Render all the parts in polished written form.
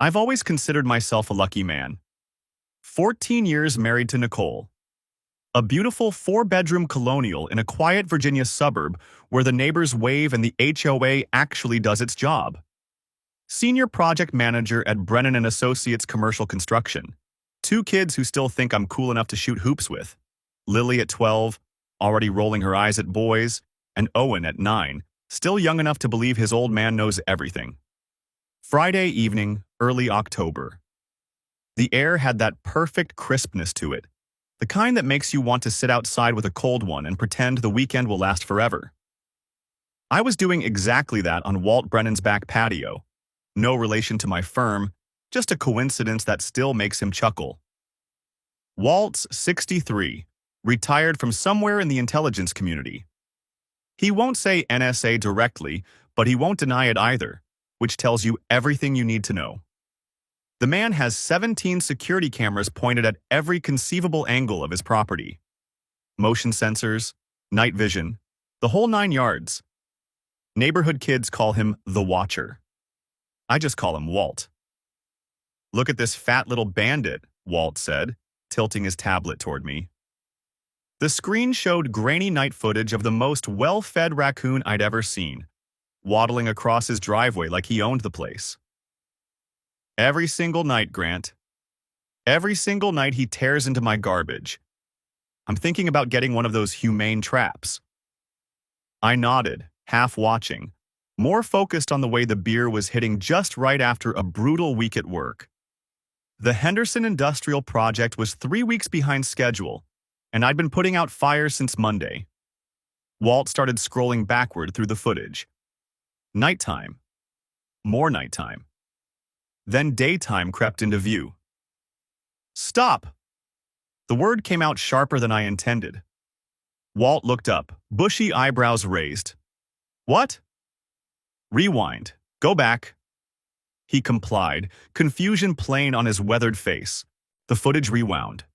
I've always considered myself a lucky man. 14 years married to Nicole. A beautiful four-bedroom colonial in a quiet Virginia suburb where the neighbors wave and the HOA actually does its job. Senior project manager at Brennan and Associates Commercial Construction. Two kids who still think I'm cool enough to shoot hoops with. Lily at 12, already rolling her eyes at boys, and Owen at 9, still young enough to believe his old man knows everything. Friday evening, early October. The air had that perfect crispness to it, the kind that makes you want to sit outside with a cold one and pretend the weekend will last forever. I was doing exactly that on Walt Brennan's back patio. No relation to my firm, just a coincidence that still makes him chuckle. Walt's 63, retired from somewhere in the intelligence community. He won't say NSA directly, but he won't deny it either, which tells you everything you need to know. The man has 17 security cameras pointed at every conceivable angle of his property. Motion sensors, night vision, the whole 9 yards. Neighborhood kids call him the Watcher. I just call him Walt. "Look at this fat little bandit," Walt said, tilting his tablet toward me. The screen showed grainy night footage of the most well-fed raccoon I'd ever seen, waddling across his driveway like he owned the place. "Every single night, Grant. Every single night he tears into my garbage. I'm thinking about getting one of those humane traps." I nodded, half watching, more focused on the way the beer was hitting just right after a brutal week at work. The Henderson Industrial Project was 3 weeks behind schedule, and I'd been putting out fires since Monday. Walt started scrolling backward through the footage. Nighttime. More nighttime. Then daytime crept into view. "Stop!" The word came out sharper than I intended. Walt looked up, bushy eyebrows raised. "What?" "Rewind. Go back." He complied, confusion plain on his weathered face. The footage rewound.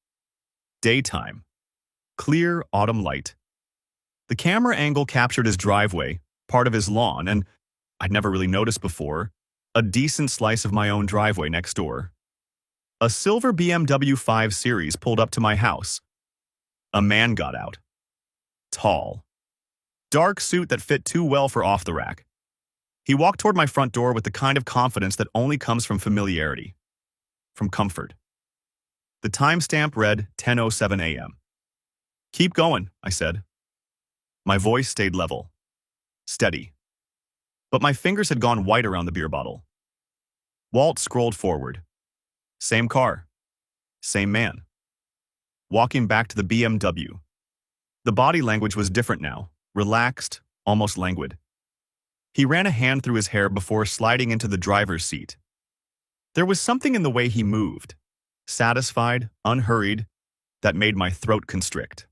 Daytime. Clear autumn light. The camera angle captured his driveway, part of his lawn, and, I'd never really noticed before, a decent slice of my own driveway next door. A silver BMW 5 Series pulled up to my house. A man got out. Tall. Dark suit that fit too well for off the rack. He walked toward my front door with the kind of confidence that only comes from familiarity. From comfort. The timestamp read 10:07 a.m. "Keep going," I said. My voice stayed level. Steady. But my fingers had gone white around the beer bottle. Walt scrolled forward. Same car. Same man. Walking back to the BMW. The body language was different now, relaxed, almost languid. He ran a hand through his hair before sliding into the driver's seat. There was something in the way he moved, satisfied, unhurried, that made my throat constrict.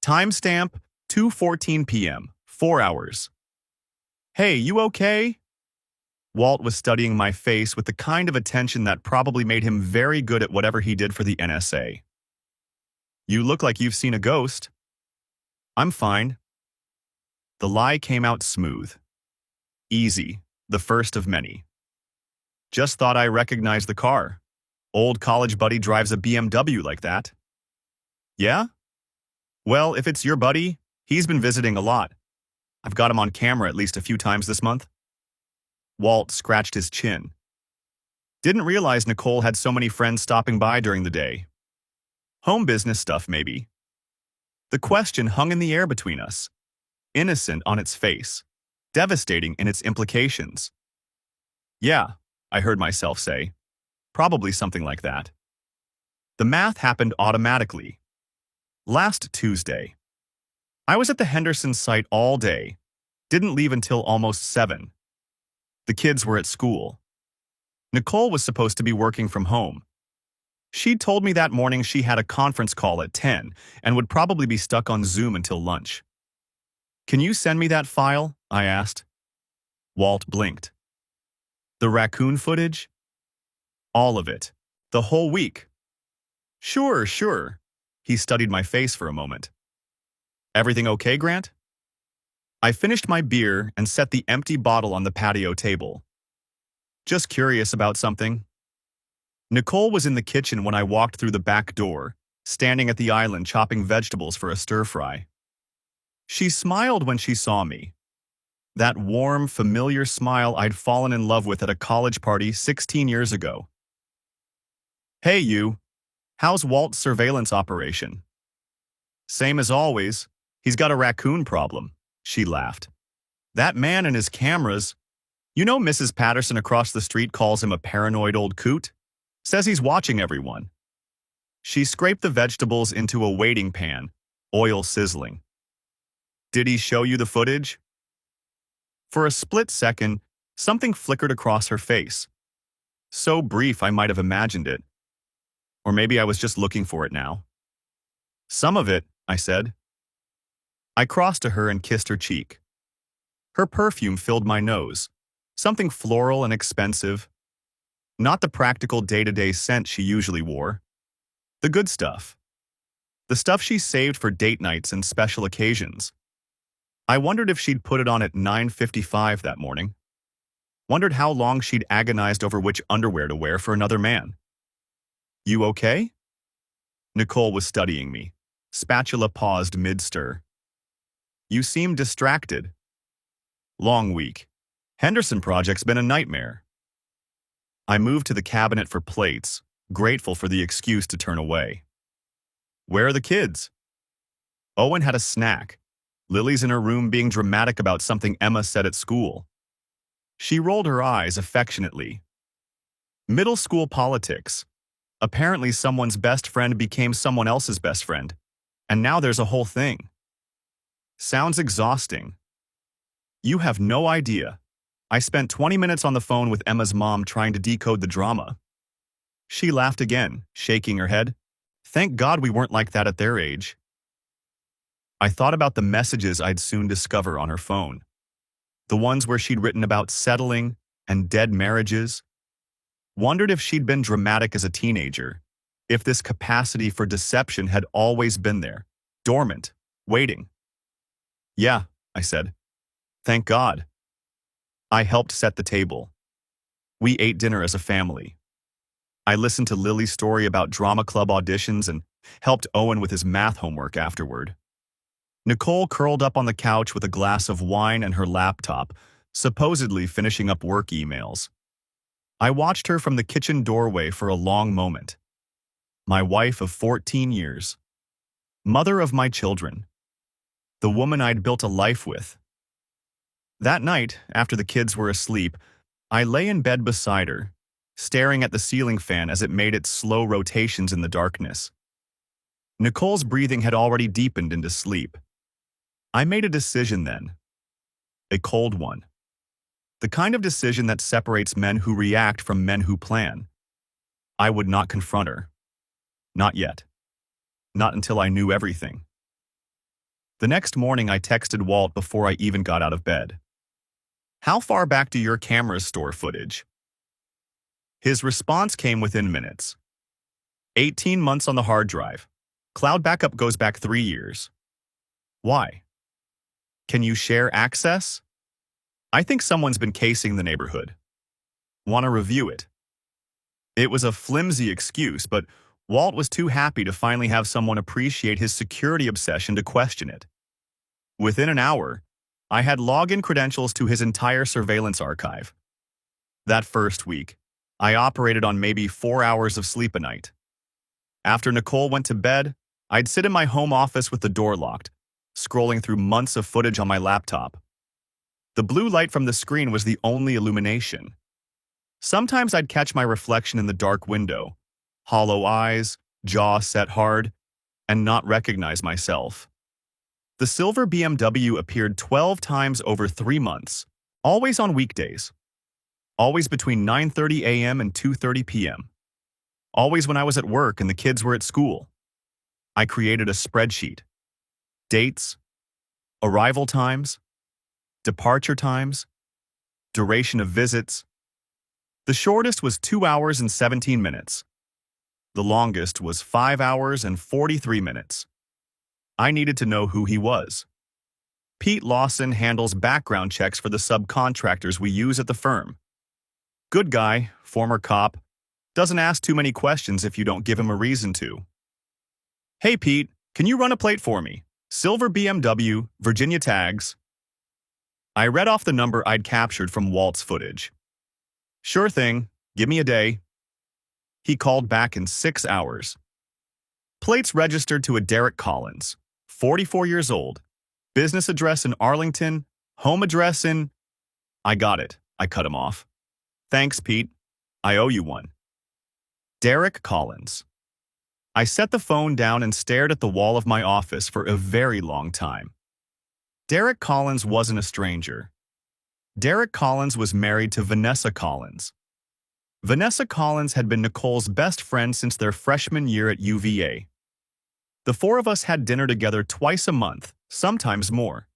Timestamp 2:14 p.m., 4 hours. "Hey, you okay?" Walt was studying my face with the kind of attention that probably made him very good at whatever he did for the NSA. "You look like you've seen a ghost." "I'm fine." The lie came out smooth. Easy, the first of many. "Just thought I recognized the car. Old college buddy drives a BMW like that." "Yeah? Well, if it's your buddy, he's been visiting a lot. I've got him on camera at least a few times this month." Walt scratched his chin. "Didn't realize Nicole had so many friends stopping by during the day. Home business stuff, maybe." The question hung in the air between us, innocent on its face, devastating in its implications. "Yeah," I heard myself say. "Probably something like that." The math happened automatically. Last Tuesday. I was at the Henderson site all day, didn't leave until almost 7. The kids were at school. Nicole was supposed to be working from home. She'd told me that morning she had a conference call at 10 and would probably be stuck on Zoom until lunch. "Can you send me that file?" I asked. Walt blinked. "The raccoon footage?" "All of it. The whole week." Sure. He studied my face for a moment. "Everything okay, Grant?" I finished my beer and set the empty bottle on the patio table. Just curious about something. Nicole was in the kitchen when I walked through the back door, standing at the island chopping vegetables for a stir-fry. She smiled when she saw me. That warm, familiar smile I'd fallen in love with at a college party 16 years ago. "Hey you, how's Walt's surveillance operation?" "Same as always. He's got a raccoon problem," she laughed. "That man and his cameras. You know Mrs. Patterson across the street calls him a paranoid old coot? Says he's watching everyone." She scraped the vegetables into a waiting pan, oil sizzling. "Did he show you the footage?" For a split second, something flickered across her face. So brief I might have imagined it. Or maybe I was just looking for it now. "Some of it," I said. I crossed to her and kissed her cheek. Her perfume filled my nose, something floral and expensive. Not the practical day-to-day scent she usually wore. The good stuff. The stuff she saved for date nights and special occasions. I wondered if she'd put it on at 9:55 that morning. Wondered how long she'd agonized over which underwear to wear for another man. "You okay?" Nicole was studying me. Spatula paused mid-stir. "You seem distracted." "Long week. Henderson project's been a nightmare." I moved to the cabinet for plates, grateful for the excuse to turn away. "Where are the kids?" Owen had a snack. Lily's in her room being dramatic about something Emma said at school. She rolled her eyes affectionately. Middle school politics. Apparently someone's best friend became someone else's best friend, and now there's a whole thing. Sounds exhausting. You have no idea. I spent 20 minutes on the phone with Emma's mom trying to decode the drama. She laughed again, shaking her head. Thank God we weren't like that at their age. I thought about the messages I'd soon discover on her phone. The ones where she'd written about settling and dead marriages. Wondered if she'd been dramatic as a teenager, if this capacity for deception had always been there, dormant, waiting. "Yeah," I said. "Thank God." I helped set the table. We ate dinner as a family. I listened to Lily's story about drama club auditions and helped Owen with his math homework afterward. Nicole curled up on the couch with a glass of wine and her laptop, supposedly finishing up work emails. I watched her from the kitchen doorway for a long moment. My wife of 14 years. Mother of my children. The woman I'd built a life with. That night, after the kids were asleep, I lay in bed beside her, staring at the ceiling fan as it made its slow rotations in the darkness. Nicole's breathing had already deepened into sleep. I made a decision then. A cold one. The kind of decision that separates men who react from men who plan. I would not confront her. Not yet. Not until I knew everything. The next morning I texted Walt before I even got out of bed. "How far back do your cameras store footage?" His response came within minutes. 18 months on the hard drive. Cloud backup goes back 3 years. Why? Can you share access? I think someone's been casing the neighborhood. Want to review it? It was a flimsy excuse, but Walt was too happy to finally have someone appreciate his security obsession to question it. Within an hour, I had login credentials to his entire surveillance archive. That first week, I operated on maybe 4 hours of sleep a night. After Nicole went to bed, I'd sit in my home office with the door locked, scrolling through months of footage on my laptop. The blue light from the screen was the only illumination. Sometimes I'd catch my reflection in the dark window, hollow eyes, jaw set hard, and not recognize myself. The silver BMW appeared 12 times over 3 months, always on weekdays. Always between 9:30 a.m. and 2:30 p.m. Always when I was at work and the kids were at school. I created a spreadsheet. Dates, arrival times, departure times, duration of visits. The shortest was 2 hours and 17 minutes. The longest was 5 hours and 43 minutes. I needed to know who he was. Pete Lawson handles background checks for the subcontractors we use at the firm. Good guy, former cop, doesn't ask too many questions if you don't give him a reason to. Hey Pete, can you run a plate for me? Silver BMW, Virginia tags. I read off the number I'd captured from Walt's footage. Sure thing, give me a day. He called back in 6 hours. Plates registered to a Derek Collins, 44 years old. Business address in Arlington, home address in... I got it, I cut him off. Thanks, Pete. I owe you one. Derek Collins. I set the phone down and stared at the wall of my office for a very long time. Derek Collins wasn't a stranger. Derek Collins was married to Vanessa Collins. Vanessa Collins had been Nicole's best friend since their freshman year at UVA. The four of us had dinner together twice a month, sometimes more.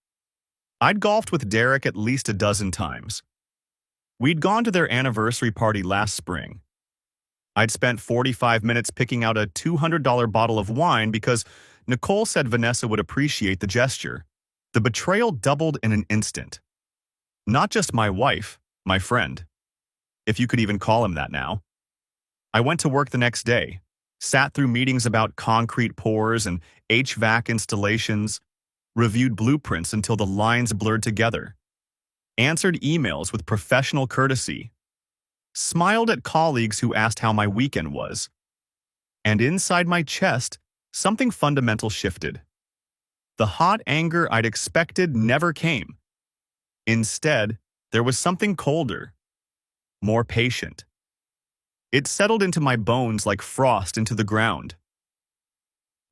I'd golfed with Derek at least a dozen times. We'd gone to their anniversary party last spring. I'd spent 45 minutes picking out a $200 bottle of wine because Nicole said Vanessa would appreciate the gesture. The betrayal doubled in an instant. Not just my wife, my friend. If you could even call him that now. I went to work the next day, sat through meetings about concrete pours and HVAC installations, reviewed blueprints until the lines blurred together, answered emails with professional courtesy, smiled at colleagues who asked how my weekend was. And inside my chest, something fundamental shifted. The hot anger I'd expected never came. Instead, there was something colder, more patient. It settled into my bones like frost into the ground.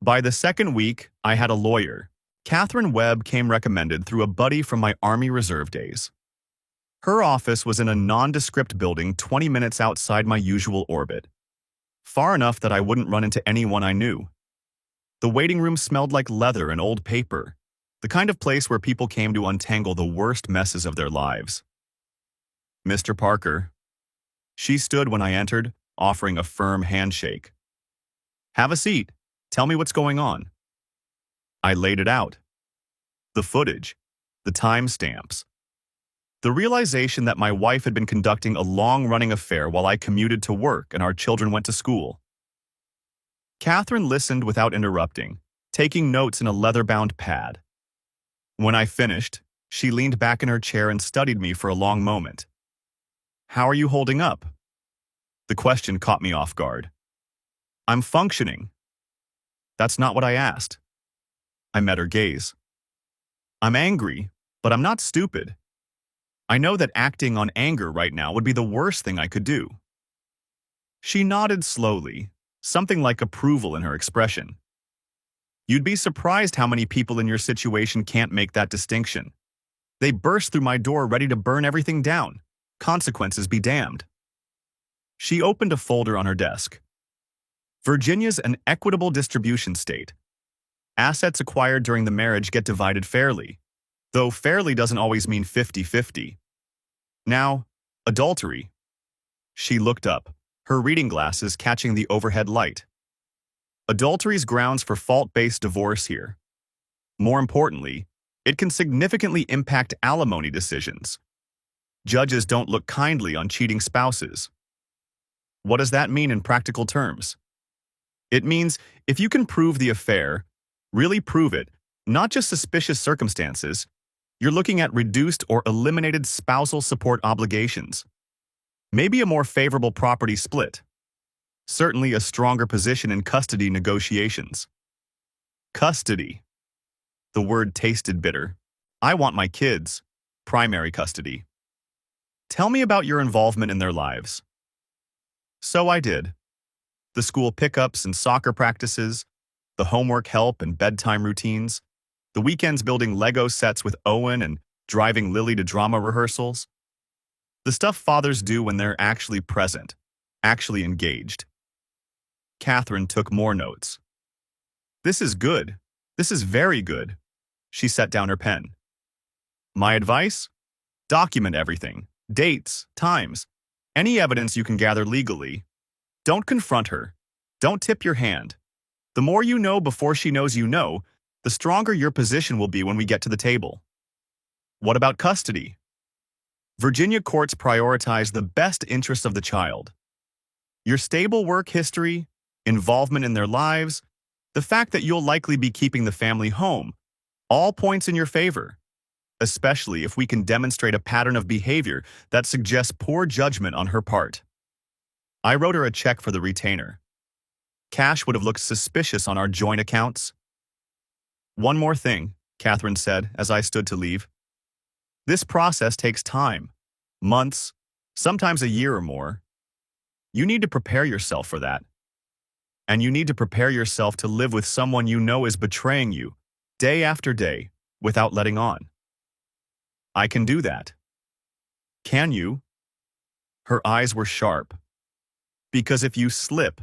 By the second week, I had a lawyer. Catherine Webb came recommended through a buddy from my Army Reserve days. Her office was in a nondescript building 20 minutes outside my usual orbit, far enough that I wouldn't run into anyone I knew. The waiting room smelled like leather and old paper, the kind of place where people came to untangle the worst messes of their lives. Mr. Parker. She stood when I entered, offering a firm handshake. Have a seat. Tell me what's going on. I laid it out. The footage, the timestamps, the realization that my wife had been conducting a long-running affair while I commuted to work and our children went to school. Catherine listened without interrupting, taking notes in a leather-bound pad. When I finished, she leaned back in her chair and studied me for a long moment. How are you holding up? The question caught me off guard. I'm functioning. That's not what I asked. I met her gaze. I'm angry, but I'm not stupid. I know that acting on anger right now would be the worst thing I could do. She nodded slowly, something like approval in her expression. You'd be surprised how many people in your situation can't make that distinction. They burst through my door ready to burn everything down. Consequences be damned. She opened a folder on her desk. Virginia's an equitable distribution state. Assets acquired during the marriage get divided fairly, though fairly doesn't always mean 50-50. Now, adultery. She looked up, her reading glasses catching the overhead light. Adultery's grounds for fault-based divorce here. More importantly, it can significantly impact alimony decisions. Judges don't look kindly on cheating spouses. What does that mean in practical terms? It means if you can prove the affair, really prove it, not just suspicious circumstances, you're looking at reduced or eliminated spousal support obligations. Maybe a more favorable property split. Certainly a stronger position in custody negotiations. Custody. The word tasted bitter. I want my kids. Primary custody. Tell me about your involvement in their lives. So I did. The school pickups and soccer practices, the homework help and bedtime routines, the weekends building Lego sets with Owen and driving Lily to drama rehearsals. The stuff fathers do when they're actually present, actually engaged. Catherine took more notes. This is good. This is very good. She set down her pen. My advice? Document everything. Dates, times, any evidence you can gather legally. Don't confront her. Don't tip your hand. The more you know before she knows you know, the stronger your position will be when we get to the table. What about custody? Virginia courts prioritize the best interests of the child. Your stable work history, involvement in their lives, the fact that you'll likely be keeping the family home, all points in your favor, especially if we can demonstrate a pattern of behavior that suggests poor judgment on her part. I wrote her a check for the retainer. Cash would have looked suspicious on our joint accounts. One more thing, Catherine said as I stood to leave. This process takes time, months, sometimes a year or more. You need to prepare yourself for that. And you need to prepare yourself to live with someone you know is betraying you, day after day, without letting on. I can do that. Can you? Her eyes were sharp. Because if you slip,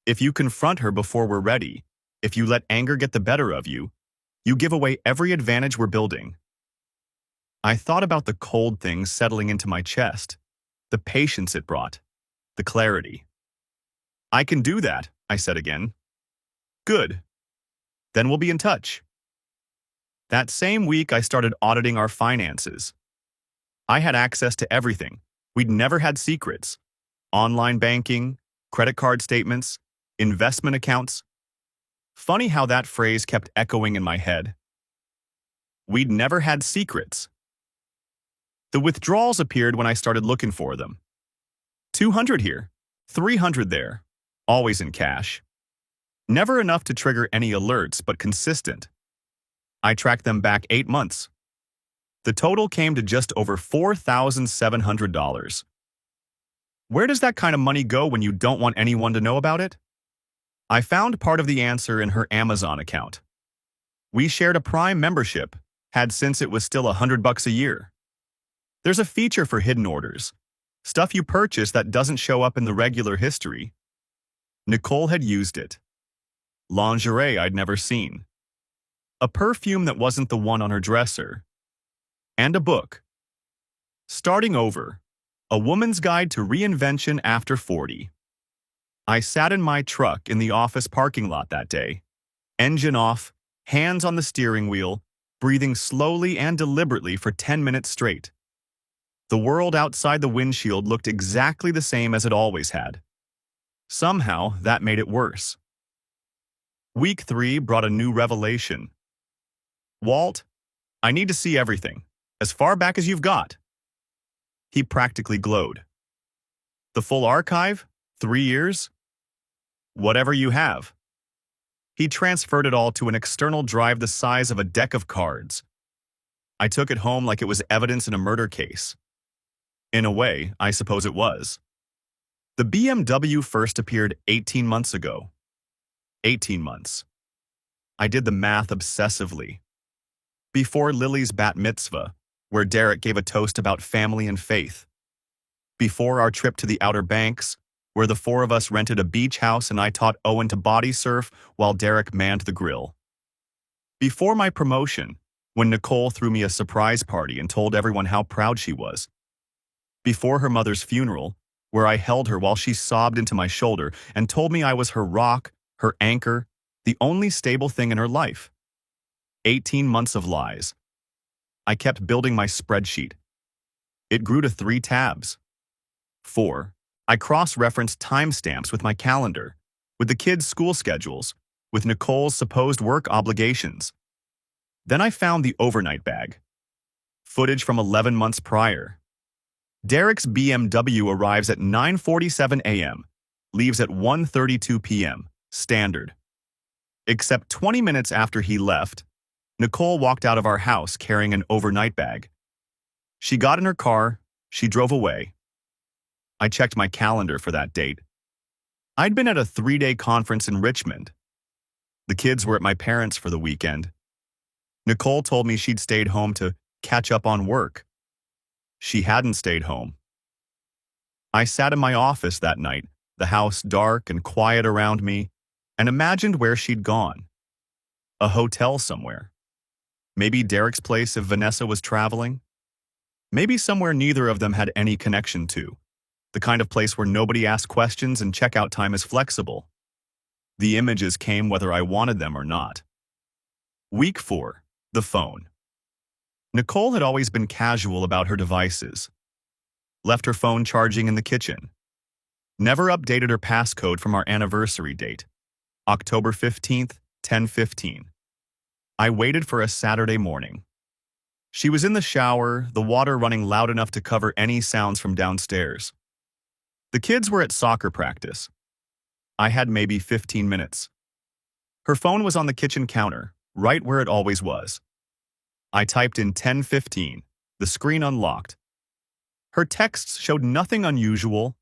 if you confront her before we're ready, if you let anger get the better of you, you give away every advantage we're building. I thought about the cold things settling into my chest, the patience it brought, the clarity. I can do that, I said again. Good. Then we'll be in touch. That same week, I started auditing our finances. I had access to everything. We'd never had secrets. Online banking, credit card statements, investment accounts. Funny how that phrase kept echoing in my head. We'd never had secrets. The withdrawals appeared when I started looking for them. 200 here, 300 there, always in cash. Never enough to trigger any alerts, but consistent. I tracked them back 8 months. The total came to just over $4,700. Where does that kind of money go when you don't want anyone to know about it? I found part of the answer in her Amazon account. We shared a Prime membership, had since it was still $100 a year. There's a feature for hidden orders, stuff you purchase that doesn't show up in the regular history. Nicole had used it. Lingerie I'd never seen. A perfume that wasn't the one on her dresser. And a book. Starting Over, A Woman's Guide to Reinvention After 40. I sat in my truck in the office parking lot that day, engine off, hands on the steering wheel, breathing slowly and deliberately for 10 minutes straight. The world outside the windshield looked exactly the same as it always had. Somehow, that made it worse. Week 3 brought a new revelation. Walt, I need to see everything, as far back as you've got. He practically glowed. The full archive? 3 years? Whatever you have. He transferred it all to an external drive the size of a deck of cards. I took it home like it was evidence in a murder case. In a way, I suppose it was. The BMW first appeared 18 months ago. 18 months. I did the math obsessively. Before Lily's bat mitzvah, where Derek gave a toast about family and faith. Before our trip to the Outer Banks, where the 4 of us rented a beach house and I taught Owen to body surf while Derek manned the grill. Before my promotion, when Nicole threw me a surprise party and told everyone how proud she was. Before her mother's funeral, where I held her while she sobbed into my shoulder and told me I was her rock, her anchor, the only stable thing in her life. 18 months of lies. I kept building my spreadsheet. It grew to 3 tabs. 4. I cross-referenced timestamps with my calendar, with the kids' school schedules, with Nicole's supposed work obligations. Then I found the overnight bag. Footage from 11 months prior. Derek's BMW arrives at 9:47 a.m., leaves at 1:32 p.m., standard. Except 20 minutes after he left, Nicole walked out of our house carrying an overnight bag. She got in her car, she drove away. I checked my calendar for that date. I'd been at a 3-day conference in Richmond. The kids were at my parents' for the weekend. Nicole told me she'd stayed home to catch up on work. She hadn't stayed home. I sat in my office that night, the house dark and quiet around me, and imagined where she'd gone. A hotel somewhere. Maybe Derek's place if Vanessa was traveling. Maybe somewhere neither of them had any connection to. The kind of place where nobody asked questions and checkout time is flexible. The images came whether I wanted them or not. Week 4. The phone. Nicole had always been casual about her devices. Left her phone charging in the kitchen. Never updated her passcode from our anniversary date, October 15th, 10:15. I waited for a Saturday morning. She was in the shower, the water running loud enough to cover any sounds from downstairs. The kids were at soccer practice. I had maybe 15 minutes. Her phone was on the kitchen counter, right where it always was. I typed in 10:15, the screen unlocked. Her texts showed nothing unusual.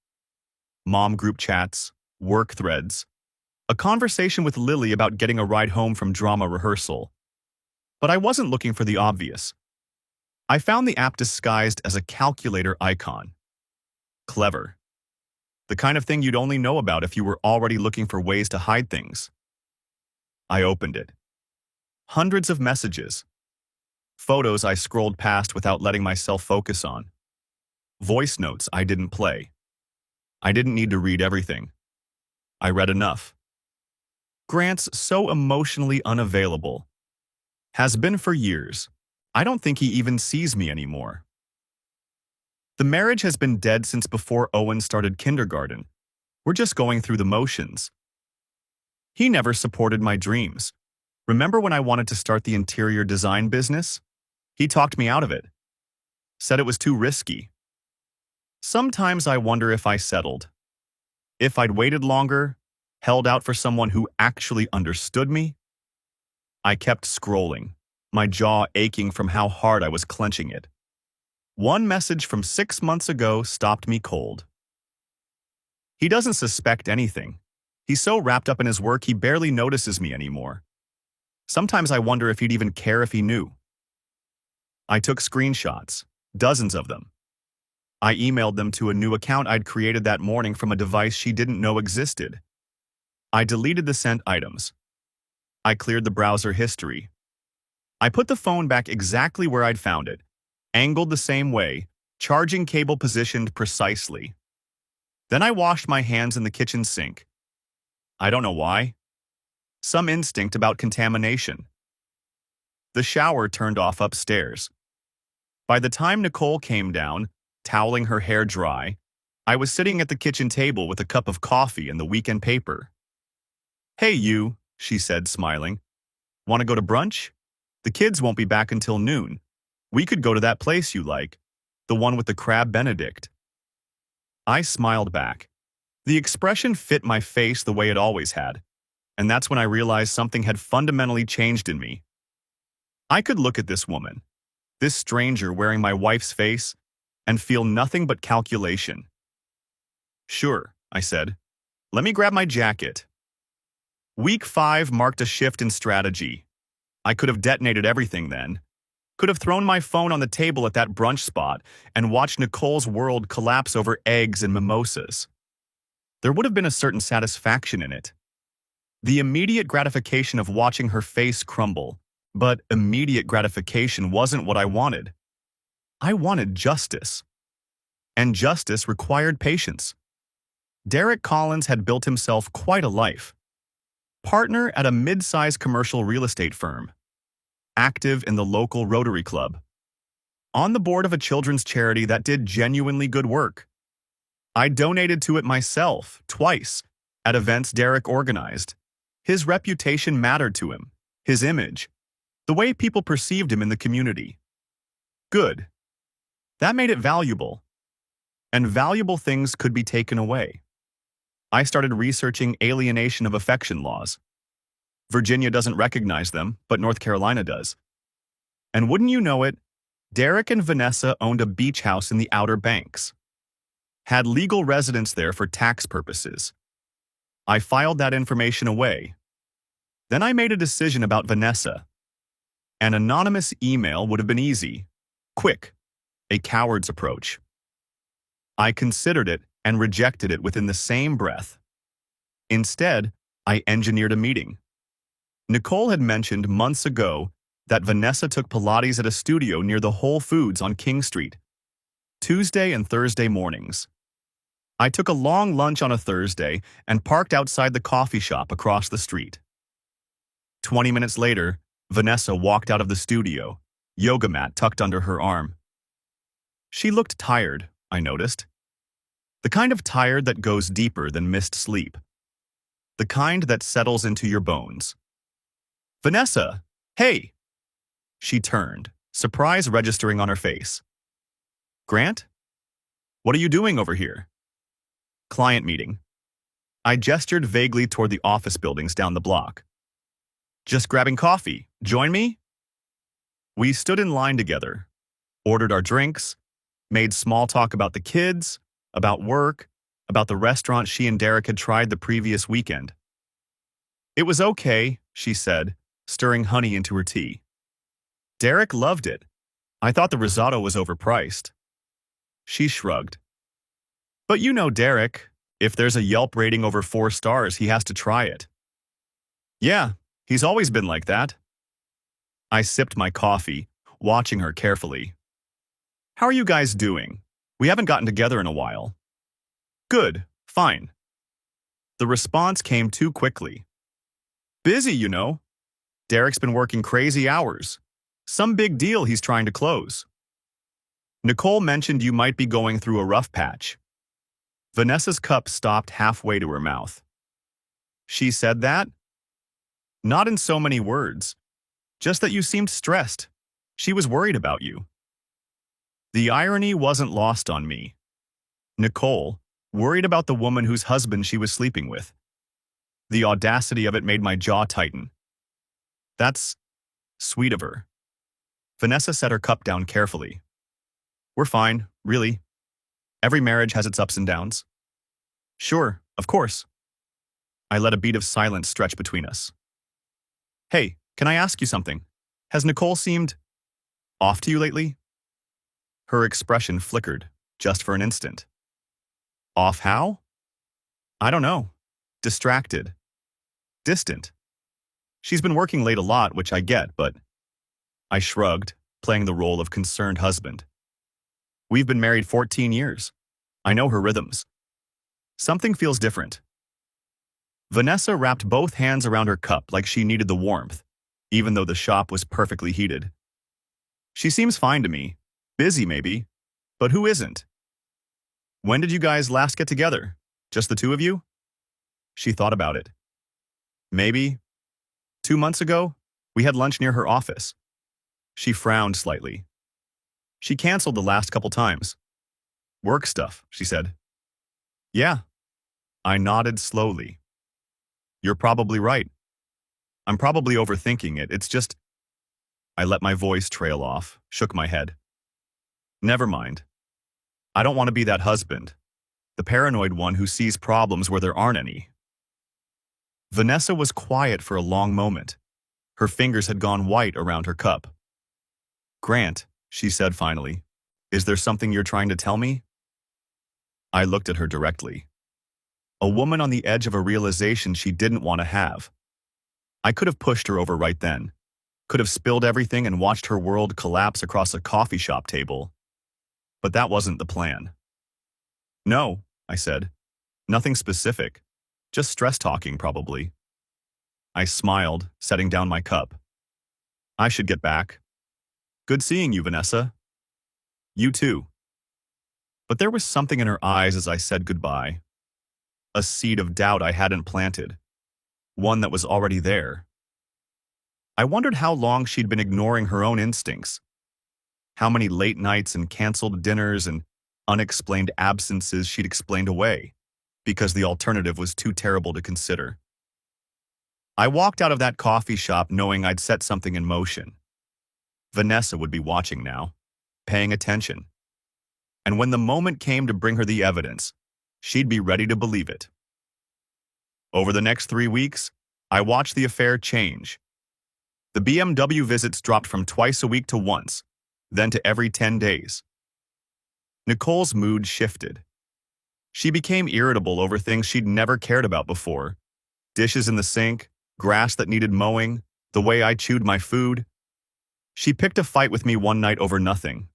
Mom group chats, work threads, a conversation with Lily about getting a ride home from drama rehearsal. But I wasn't looking for the obvious. I found the app disguised as a calculator icon. Clever. The kind of thing you'd only know about if you were already looking for ways to hide things. I opened it. Hundreds of messages. Photos I scrolled past without letting myself focus on. Voice notes I didn't play. I didn't need to read everything. I read enough. Grant's so emotionally unavailable. Has been for years. I don't think he even sees me anymore. The marriage has been dead since before Owen started kindergarten. We're just going through the motions. He never supported my dreams. Remember when I wanted to start the interior design business? He talked me out of it. Said it was too risky. Sometimes I wonder if I settled. If I'd waited longer, held out for someone who actually understood me. I kept scrolling, my jaw aching from how hard I was clenching it. One message from 6 months ago stopped me cold. He doesn't suspect anything. He's so wrapped up in his work he barely notices me anymore. Sometimes I wonder if he'd even care if he knew. I took screenshots, dozens of them. I emailed them to a new account I'd created that morning from a device she didn't know existed. I deleted the sent items. I cleared the browser history. I put the phone back exactly where I'd found it, angled the same way, charging cable positioned precisely. Then I washed my hands in the kitchen sink. I don't know why. Some instinct about contamination. The shower turned off upstairs. By the time Nicole came down, toweling her hair dry, I was sitting at the kitchen table with a cup of coffee and the weekend paper. "Hey you," she said, smiling. "Want to go to brunch? The kids won't be back until noon. We could go to that place you like, the one with the crab Benedict." I smiled back. The expression fit my face the way it always had, and that's when I realized something had fundamentally changed in me. I could look at this woman, this stranger wearing my wife's face, and feel nothing but calculation. "Sure," I said. "Let me grab my jacket." Week 5 marked a shift in strategy. I could have detonated everything then. Could have thrown my phone on the table at that brunch spot and watched Nicole's world collapse over eggs and mimosas. There would have been a certain satisfaction in it. The immediate gratification of watching her face crumble. But immediate gratification wasn't what I wanted. I wanted justice. And justice required patience. Derek Collins had built himself quite a life. Partner at a mid-sized commercial real estate firm. Active in the local Rotary Club. On the board of a children's charity that did genuinely good work. I donated to it myself, twice, at events Derek organized. His reputation mattered to him, his image, the way people perceived him in the community. Good. That made it valuable. And valuable things could be taken away. I started researching alienation of affection laws. Virginia doesn't recognize them, but North Carolina does. And wouldn't you know it, Derek and Vanessa owned a beach house in the Outer Banks. Had legal residence there for tax purposes. I filed that information away. Then I made a decision about Vanessa. An anonymous email would have been easy, quick, a coward's approach. I considered it and rejected it within the same breath. Instead, I engineered a meeting. Nicole had mentioned months ago that Vanessa took Pilates at a studio near the Whole Foods on King Street, Tuesday and Thursday mornings. I took a long lunch on a Thursday and parked outside the coffee shop across the street. 20 minutes later, Vanessa walked out of the studio, yoga mat tucked under her arm. She looked tired, I noticed. The kind of tired that goes deeper than missed sleep. The kind that settles into your bones. Vanessa, hey! She turned, surprise registering on her face. Grant? What are you doing over here? Client meeting. I gestured vaguely toward the office buildings down the block. Just grabbing coffee. Join me? We stood in line together, ordered our drinks, made small talk about the kids, about work, about the restaurant she and Derek had tried the previous weekend. It was okay, she said, stirring honey into her tea. Derek loved it. I thought the risotto was overpriced. She shrugged. But you know Derek. If there's a Yelp rating over 4 stars, he has to try it. Yeah, he's always been like that. I sipped my coffee, watching her carefully. How are you guys doing? We haven't gotten together in a while. Good, fine. The response came too quickly. Busy, you know. Derek's been working crazy hours. Some big deal he's trying to close. Nicole mentioned you might be going through a rough patch. Vanessa's cup stopped halfway to her mouth. She said that? Not in so many words. Just that you seemed stressed. She was worried about you. The irony wasn't lost on me. Nicole, worried about the woman whose husband she was sleeping with. The audacity of it made my jaw tighten. That's sweet of her. Vanessa set her cup down carefully. We're fine, really. Every marriage has its ups and downs. Sure, of course. I let a beat of silence stretch between us. Hey, can I ask you something? Has Nicole seemed off to you lately? Her expression flickered, just for an instant. Off how? I don't know. Distracted. Distant. She's been working late a lot, which I get, but... I shrugged, playing the role of concerned husband. We've been married 14 years. I know her rhythms. Something feels different. Vanessa wrapped both hands around her cup like she needed the warmth, even though the shop was perfectly heated. She seems fine to me. Busy, maybe. But who isn't? When did you guys last get together? Just the two of you? She thought about it. Maybe 2 months ago, we had lunch near her office. She frowned slightly. She canceled the last couple times. Work stuff, she said. Yeah. I nodded slowly. You're probably right. I'm probably overthinking it. It's just... I let my voice trail off, shook my head. Never mind. I don't want to be that husband, the paranoid one who sees problems where there aren't any. Vanessa was quiet for a long moment. Her fingers had gone white around her cup. Grant, she said finally, is there something you're trying to tell me? I looked at her directly. A woman on the edge of a realization she didn't want to have. I could have pushed her over right then, could have spilled everything and watched her world collapse across a coffee shop table. But that wasn't the plan. No, I said. Nothing specific. Just stress talking, probably. I smiled, setting down my cup. I should get back. Good seeing you, Vanessa. You too. But there was something in her eyes as I said goodbye. A seed of doubt I hadn't planted. One that was already there. I wondered how long she'd been ignoring her own instincts. How many late nights and canceled dinners and unexplained absences she'd explained away, because the alternative was too terrible to consider. I walked out of that coffee shop knowing I'd set something in motion. Vanessa would be watching now, paying attention. And when the moment came to bring her the evidence, she'd be ready to believe it. Over the next 3 weeks, I watched the affair change. The BMW visits dropped from twice a week to once, then to every 10 days. Nicole's mood shifted. She became irritable over things she'd never cared about before. Dishes in the sink, grass that needed mowing, the way I chewed my food. She picked a fight with me one night over nothing.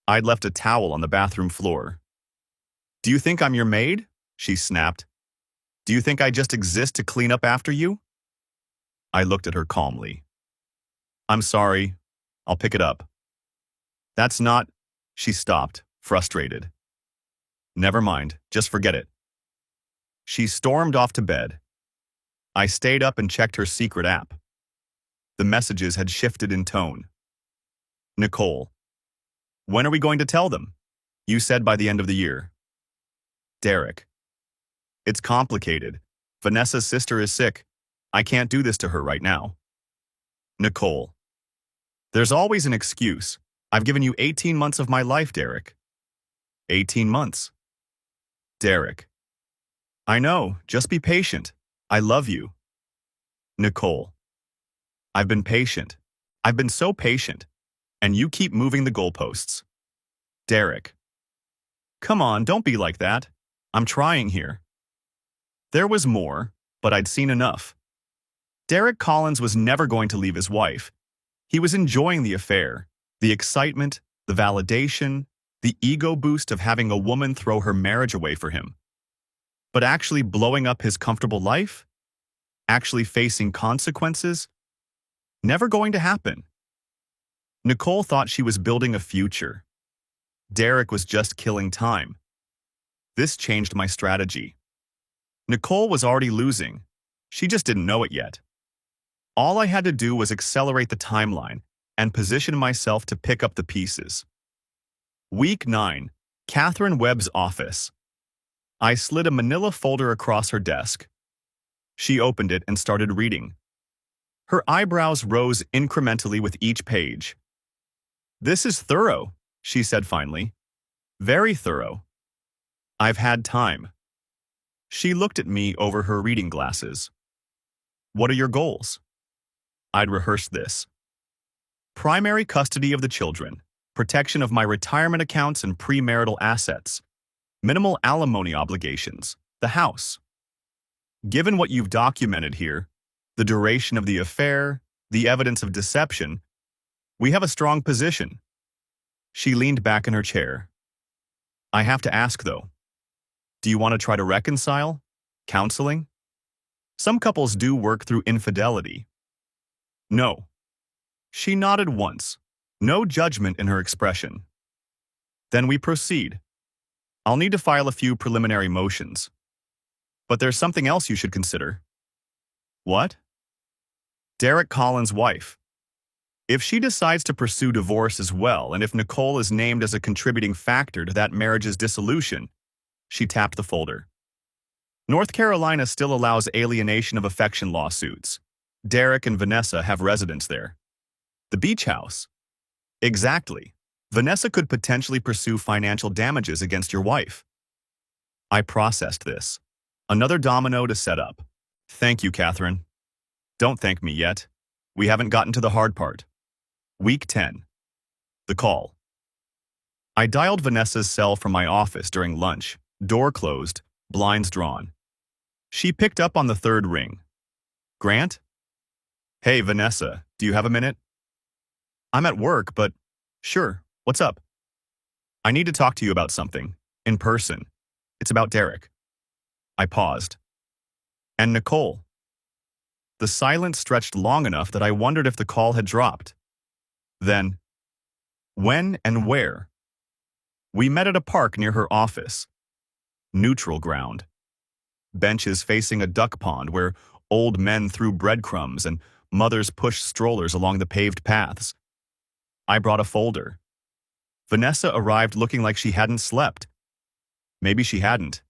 I'd left a towel on the bathroom floor. Do you think I'm your maid? She snapped. Do you think I just exist to clean up after you? I looked at her calmly. I'm sorry. I'll pick it up. That's not... She stopped, frustrated. Never mind, just forget it. She stormed off to bed. I stayed up and checked her secret app. The messages had shifted in tone. Nicole, when are we going to tell them? You said by the end of the year. Derek, it's complicated. Vanessa's sister is sick. I can't do this to her right now. Nicole, there's always an excuse. I've given you 18 months of my life, Derek. 18 months. Derek, I know, just be patient. I love you. Nicole, I've been patient. I've been so patient. And you keep moving the goalposts. Derek, come on, don't be like that. I'm trying here. There was more, but I'd seen enough. Derek Collins was never going to leave his wife. He was enjoying the affair, the excitement, the validation, the ego boost of having a woman throw her marriage away for him. But actually blowing up his comfortable life? Actually facing consequences? Never going to happen. Nicole thought she was building a future. Derek was just killing time. This changed my strategy. Nicole was already losing. She just didn't know it yet. All I had to do was accelerate the timeline and position myself to pick up the pieces. Week 9, Catherine Webb's office. I slid a manila folder across her desk. She opened it and started reading. Her eyebrows rose incrementally with each page. This is thorough, she said finally. Very thorough. I've had time. She looked at me over her reading glasses. What are your goals? I'd rehearsed this. Primary custody of the children, protection of my retirement accounts and premarital assets, minimal alimony obligations, the house. Given what you've documented here, the duration of the affair, the evidence of deception, we have a strong position. She leaned back in her chair. I have to ask, though. Do you want to try to reconcile? Counseling? Some couples do work through infidelity. No. She nodded once, no judgment in her expression. Then we proceed. I'll need to file a few preliminary motions. But there's something else you should consider. What? Derek Collins' wife. If she decides to pursue divorce as well, and if Nicole is named as a contributing factor to that marriage's dissolution, she tapped the folder. North Carolina still allows alienation of affection lawsuits. Derek and Vanessa have residence there. The beach house. Exactly. Vanessa could potentially pursue financial damages against your wife. I processed this. Another domino to set up. Thank you, Catherine. Don't thank me yet. We haven't gotten to the hard part. Week 10. The call. I dialed Vanessa's cell from my office during lunch, door closed, blinds drawn. She picked up on the third ring. Grant? Hey, Vanessa, do you have a minute? I'm at work, but sure, what's up? I need to talk to you about something, in person. It's about Derek. I paused. And Nicole. The silence stretched long enough that I wondered if the call had dropped. Then, when and where? We met at a park near her office. Neutral ground. Benches facing a duck pond where old men threw breadcrumbs and mothers pushed strollers along the paved paths. I brought a folder. Vanessa arrived looking like she hadn't slept. Maybe she hadn't.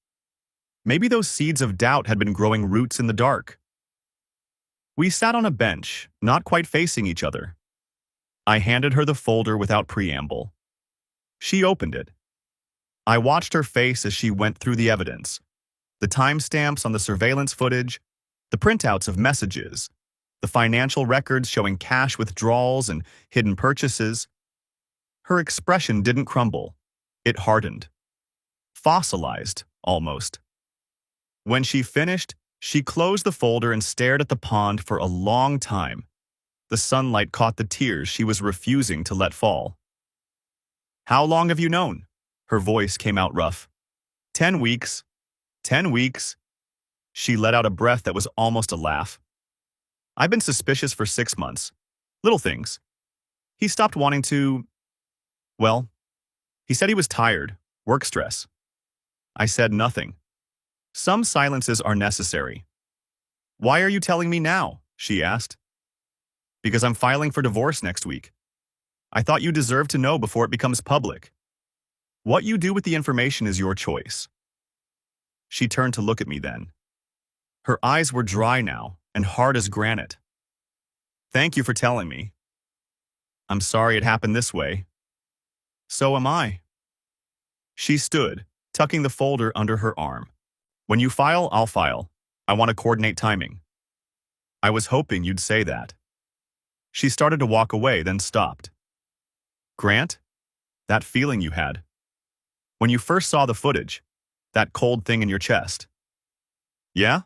Maybe those seeds of doubt had been growing roots in the dark. We sat on a bench, not quite facing each other. I handed her the folder without preamble. She opened it. I watched her face as she went through the evidence. The timestamps on the surveillance footage, the printouts of messages, the financial records showing cash withdrawals and hidden purchases. Her expression didn't crumble. It hardened. Fossilized, almost. When she finished, she closed the folder and stared at the pond for a long time. The sunlight caught the tears she was refusing to let fall. How long have you known? Her voice came out rough. 10 weeks. 10 weeks. She let out a breath that was almost a laugh. I've been suspicious for 6 months. Little things. He stopped wanting to... Well, he said he was tired. Work stress. I said nothing. Some silences are necessary. Why are you telling me now? She asked. Because I'm filing for divorce next week. I thought you deserved to know before it becomes public. What you do with the information is your choice. She turned to look at me then. Her eyes were dry now and hard as granite. Thank you for telling me. I'm sorry it happened this way. So am I. She stood, tucking the folder under her arm. When you file, I'll file. I want to coordinate timing. I was hoping you'd say that. She started to walk away, then stopped. Grant, that feeling you had. When you first saw the footage, that cold thing in your chest. Yeah?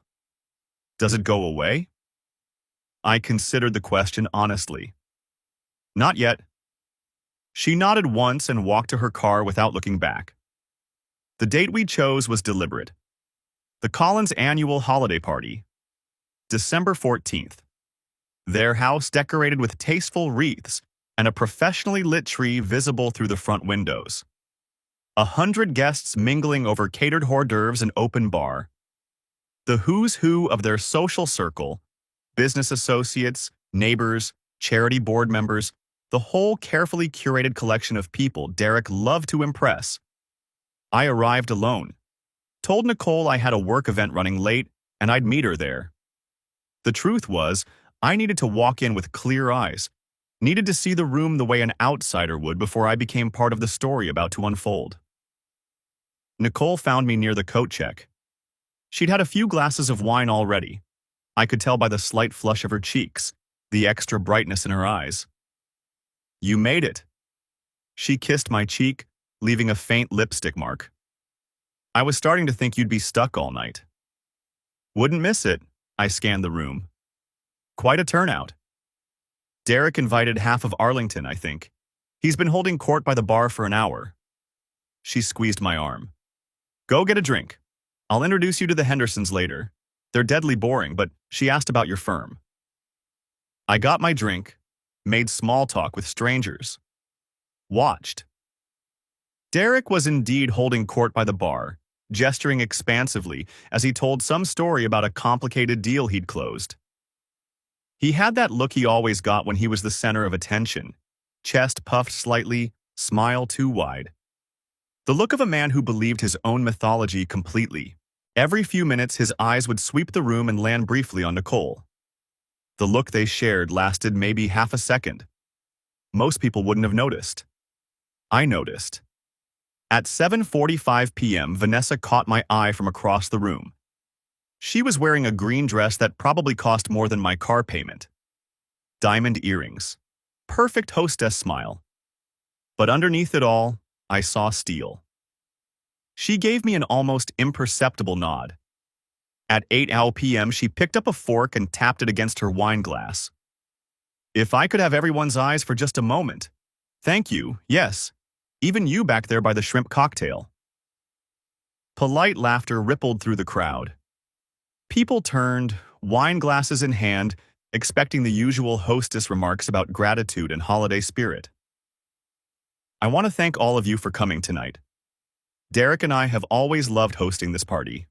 Does it go away? I considered the question honestly. Not yet. She nodded once and walked to her car without looking back. The date we chose was deliberate. The Collins annual holiday party. December 14th. Their house decorated with tasteful wreaths and a professionally lit tree visible through the front windows. 100 guests mingling over catered hors d'oeuvres and open bar. The who's who of their social circle, business associates, neighbors, charity board members, the whole carefully curated collection of people Derek loved to impress. I arrived alone, told Nicole I had a work event running late and I'd meet her there. The truth was, I needed to walk in with clear eyes, needed to see the room the way an outsider would before I became part of the story about to unfold. Nicole found me near the coat check. She'd had a few glasses of wine already. I could tell by the slight flush of her cheeks, the extra brightness in her eyes. You made it. She kissed my cheek, leaving a faint lipstick mark. I was starting to think you'd be stuck all night. Wouldn't miss it. I scanned the room. Quite a turnout. Derek invited half of Arlington, I think. He's been holding court by the bar for an hour. She squeezed my arm. Go get a drink. I'll introduce you to the Hendersons later. They're deadly boring, but she asked about your firm. I got my drink, made small talk with strangers. Watched. Derek was indeed holding court by the bar, gesturing expansively as he told some story about a complicated deal he'd closed. He had that look he always got when he was the center of attention, chest puffed slightly, smile too wide. The look of a man who believed his own mythology completely. Every few minutes, his eyes would sweep the room and land briefly on Nicole. The look they shared lasted maybe half a second. Most people wouldn't have noticed. I noticed. At 7:45 p.m., Vanessa caught my eye from across the room. She was wearing a green dress that probably cost more than my car payment. Diamond earrings. Perfect hostess smile. But underneath it all, I saw steel. She gave me an almost imperceptible nod. At 8 p.m., she picked up a fork and tapped it against her wine glass. If I could have everyone's eyes for just a moment. Thank you, yes. Even you back there by the shrimp cocktail. Polite laughter rippled through the crowd. People turned, wine glasses in hand, expecting the usual hostess remarks about gratitude and holiday spirit. I want to thank all of you for coming tonight. Derek and I have always loved hosting this party.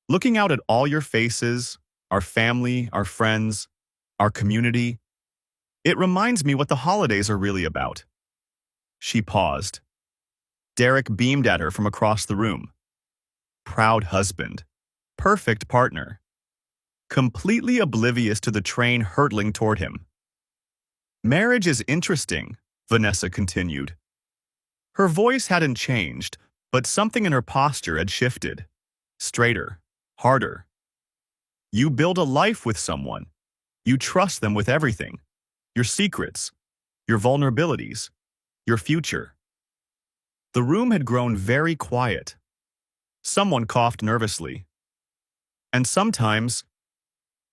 Looking out at all your faces, our family, our friends, our community, it reminds me what the holidays are really about. She paused. Derek beamed at her from across the room. Proud husband. Perfect partner. Completely oblivious to the train hurtling toward him. Marriage is interesting, Vanessa continued. Her voice hadn't changed, but something in her posture had shifted. Straighter, harder. You build a life with someone. You trust them with everything. Your secrets, your vulnerabilities, your future. The room had grown very quiet. Someone coughed nervously. And sometimes,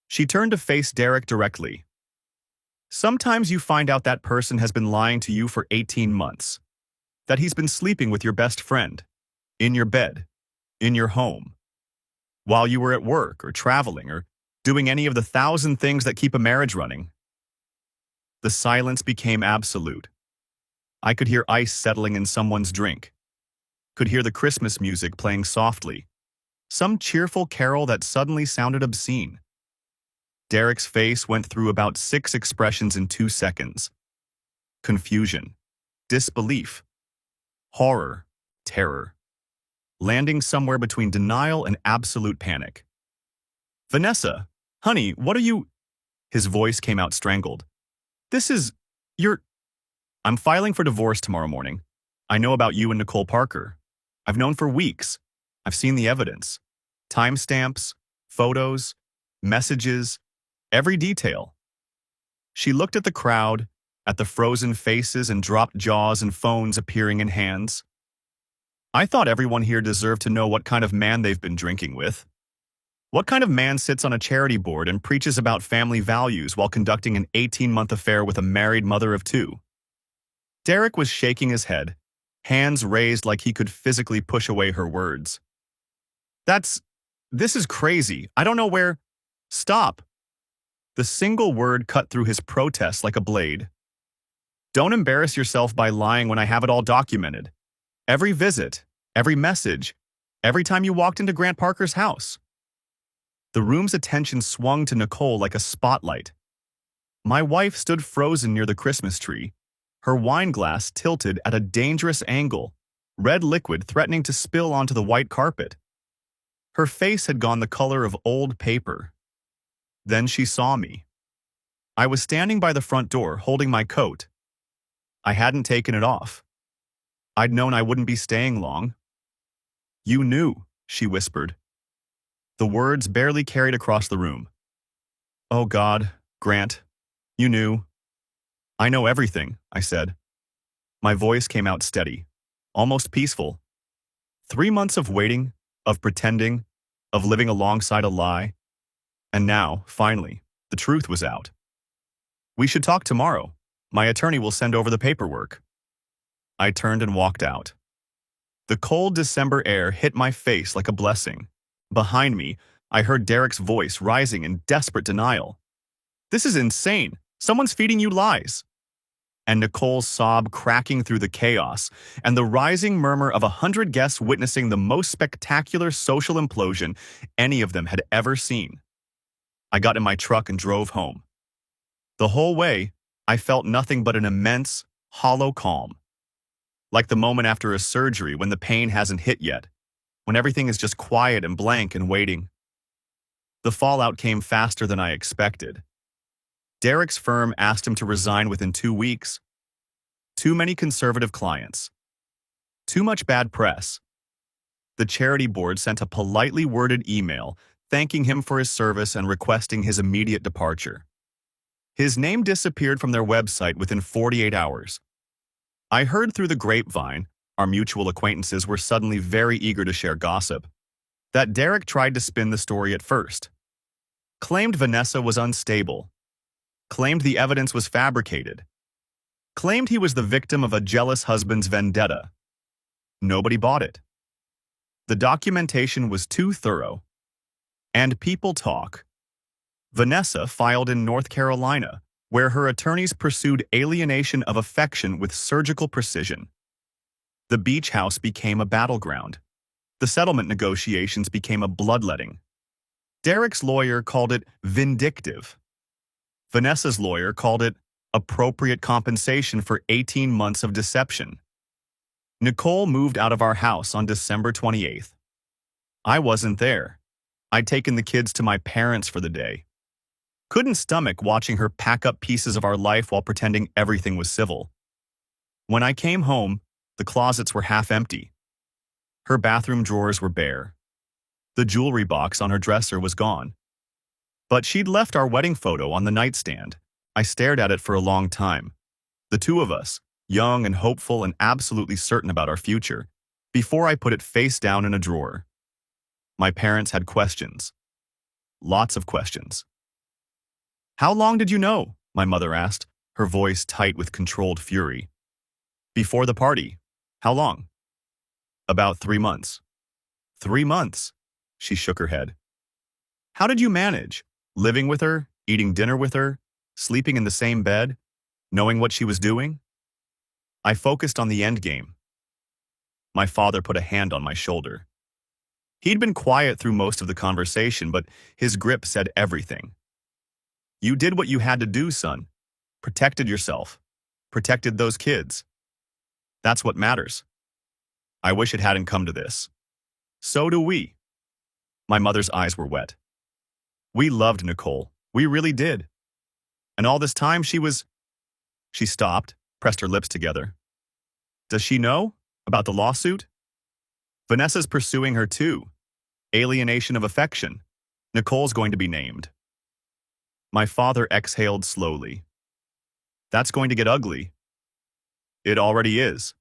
she turned to face Derek directly. Sometimes you find out that person has been lying to you for 18 months. That he's been sleeping with your best friend, in your bed, in your home, while you were at work or traveling or doing any of the 1,000 things that keep a marriage running. The silence became absolute. I could hear ice settling in someone's drink. Could hear the Christmas music playing softly, some cheerful carol that suddenly sounded obscene. Derek's face went through about 6 expressions in 2 seconds. Confusion, disbelief, horror, terror, landing somewhere between denial and absolute panic. "Vanessa, honey, what are you—" His voice came out strangled. "This is— you're— I'm filing for divorce tomorrow morning. I know about you and Nicole Parker. I've known for weeks. I've seen the evidence. Timestamps, photos, messages, every detail." She looked at the crowd, at the frozen faces and dropped jaws and phones appearing in hands. "I thought everyone here deserved to know what kind of man they've been drinking with. What kind of man sits on a charity board and preaches about family values while conducting an 18-month affair with a married mother of 2? Derek was shaking his head, hands raised like he could physically push away her words. This is crazy. I don't know where— Stop." The single word cut through his protest like a blade. "Don't embarrass yourself by lying when I have it all documented. Every visit, every message, every time you walked into Grant Parker's house." The room's attention swung to Nicole like a spotlight. My wife stood frozen near the Christmas tree, her wine glass tilted at a dangerous angle, red liquid threatening to spill onto the white carpet. Her face had gone the color of old paper. Then she saw me. I was standing by the front door holding my coat. I hadn't taken it off. I'd known I wouldn't be staying long. "You knew," she whispered. The words barely carried across the room. "Oh God, Grant, you knew." "I know everything," I said. My voice came out steady, almost peaceful. 3 months of waiting, of pretending, of living alongside a lie. And now, finally, the truth was out. "We should talk tomorrow. My attorney will send over the paperwork." I turned and walked out. The cold December air hit my face like a blessing. Behind me, I heard Derek's voice rising in desperate denial. "This is insane. Someone's feeding you lies." And Nicole's sob cracking through the chaos, and the rising murmur of 100 guests witnessing the most spectacular social implosion any of them had ever seen. I got in my truck and drove home. The whole way, I felt nothing but an immense, hollow calm. Like the moment after a surgery when the pain hasn't hit yet, when everything is just quiet and blank and waiting. The fallout came faster than I expected. Derek's firm asked him to resign within 2 weeks. Too many conservative clients. Too much bad press. The charity board sent a politely worded email thanking him for his service and requesting his immediate departure. His name disappeared from their website within 48 hours. I heard through the grapevine, our mutual acquaintances were suddenly very eager to share gossip, that Derek tried to spin the story at first. Claimed Vanessa was unstable. Claimed the evidence was fabricated. Claimed he was the victim of a jealous husband's vendetta. Nobody bought it. The documentation was too thorough. And people talk. Vanessa filed in North Carolina, where her attorneys pursued alienation of affection with surgical precision. The beach house became a battleground. The settlement negotiations became a bloodletting. Derek's lawyer called it vindictive. Vanessa's lawyer called it appropriate compensation for 18 months of deception. Nicole moved out of our house on December 28th. I wasn't there. I'd taken the kids to my parents for the day. Couldn't stomach watching her pack up pieces of our life while pretending everything was civil. When I came home, the closets were half empty. Her bathroom drawers were bare. The jewelry box on her dresser was gone. But she'd left our wedding photo on the nightstand. I stared at it for a long time. The two of us, young and hopeful and absolutely certain about our future, before I put it face down in a drawer. My parents had questions. Lots of questions. "How long did you know?" my mother asked, her voice tight with controlled fury. "Before the party. How long?" "About 3 months." 3 months? She shook her head. "How did you manage? Living with her, eating dinner with her, sleeping in the same bed, knowing what she was doing?" I focused on the end game. My father put a hand on my shoulder. He'd been quiet through most of the conversation, but his grip said everything. You did what you had to do, son. Protected yourself. Protected those kids. That's what matters. I wish it hadn't come to this. So do we. My mother's eyes were wet. We loved Nicole. We really did. And all this time She stopped, pressed her lips together. Does she know about the lawsuit? Vanessa's pursuing her too. Alienation of affection. Nicole's going to be named. My father exhaled slowly. That's going to get ugly. It already is.